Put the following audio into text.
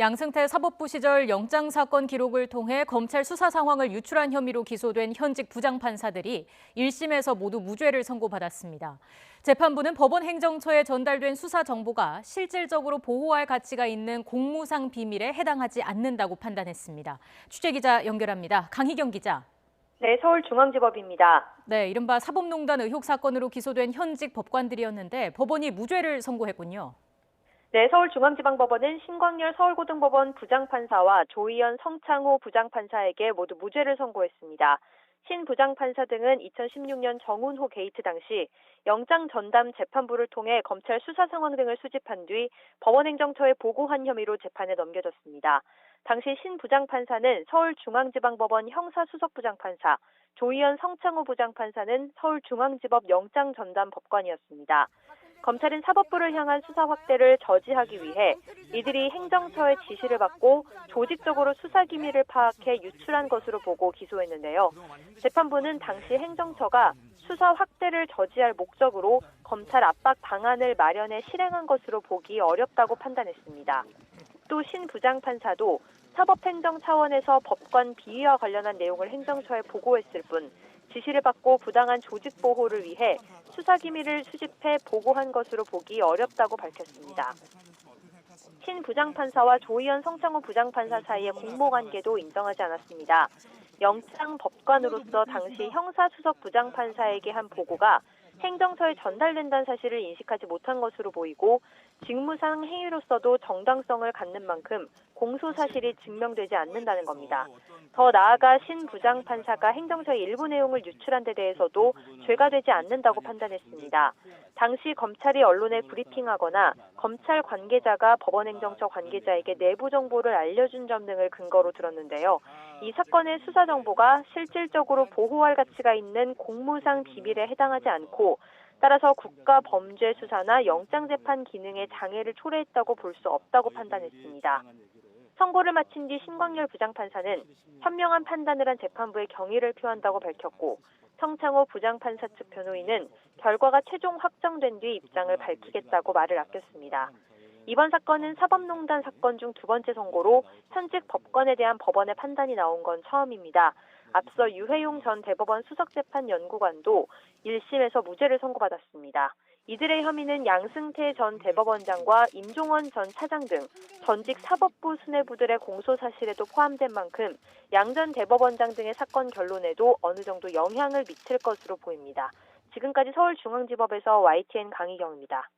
양승태 사법부 시절 영장 사건 기록을 통해 검찰 수사 상황을 유출한 혐의로 기소된 현직 부장판사들이 1심에서 모두 무죄를 선고받았습니다. 재판부는 법원 행정처에 전달된 수사 정보가 실질적으로 보호할 가치가 있는 공무상 비밀에 해당하지 않는다고 판단했습니다. 취재기자 연결합니다. 강희경 기자. 네, 서울중앙지법입니다. 네, 이른바 사법농단 의혹 사건으로 기소된 현직 법관들이었는데 법원이 무죄를 선고했군요. 네, 서울중앙지방법원은 신광열 서울고등법원 부장판사와 조희연 성창호 부장판사에게 모두 무죄를 선고했습니다. 신 부장판사 등은 2016년 정운호 게이트 당시 영장 전담 재판부를 통해 검찰 수사 상황 등을 수집한 뒤 법원행정처에 보고한 혐의로 재판에 넘겨졌습니다. 당시 신 부장판사는 서울중앙지방법원 형사수석부장판사, 조희연 성창호 부장판사는 서울중앙지법 영장 전담 법관이었습니다. 검찰은 사법부를 향한 수사 확대를 저지하기 위해 이들이 행정처의 지시를 받고 조직적으로 수사 기밀을 파악해 유출한 것으로 보고 기소했는데요. 재판부는 당시 행정처가 수사 확대를 저지할 목적으로 검찰 압박 방안을 마련해 실행한 것으로 보기 어렵다고 판단했습니다. 또 신 부장판사도 사법행정 차원에서 법관 비위와 관련한 내용을 행정처에 보고했을 뿐 지시를 받고 부당한 조직 보호를 위해 수사 기밀을 수집해 보고한 것으로 보기 어렵다고 밝혔습니다. 신 부장판사와 조희연 성창호 부장판사 사이의 공모관계도 인정하지 않았습니다. 영장 법관으로서 당시 형사수석 부장판사에게 한 보고가 행정처에 전달된다는 사실을 인식하지 못한 것으로 보이고 직무상 행위로서도 정당성을 갖는 만큼 공소 사실이 증명되지 않는다는 겁니다. 더 나아가 신 부장판사가 행정처의 일부 내용을 유출한 데 대해서도 죄가 되지 않는다고 판단했습니다. 당시 검찰이 언론에 브리핑하거나 검찰 관계자가 법원행정처 관계자에게 내부 정보를 알려준 점 등을 근거로 들었는데요. 이 사건의 수사 정보가 실질적으로 보호할 가치가 있는 공무상 비밀에 해당하지 않고 따라서 국가 범죄 수사나 영장재판 기능에 장애를 초래했다고 볼 수 없다고 판단했습니다. 선고를 마친 뒤 신광열 부장판사는 현명한 판단을 한 재판부의 경의를 표한다고 밝혔고 성창호 부장판사 측 변호인은 결과가 최종 확정된 뒤 입장을 밝히겠다고 말을 아꼈습니다. 이번 사건은 사법농단 사건 중 두 번째 선고로 현직 법관에 대한 법원의 판단이 나온 건 처음입니다. 앞서 유해용 전 대법원 수석재판연구관도 1심에서 무죄를 선고받았습니다. 이들의 혐의는 양승태 전 대법원장과 임종원 전 차장 등 전직 사법부 수뇌부들의 공소 사실에도 포함된 만큼 양 전 대법원장 등의 사건 결론에도 어느 정도 영향을 미칠 것으로 보입니다. 지금까지 서울중앙지법에서 YTN 강희경입니다.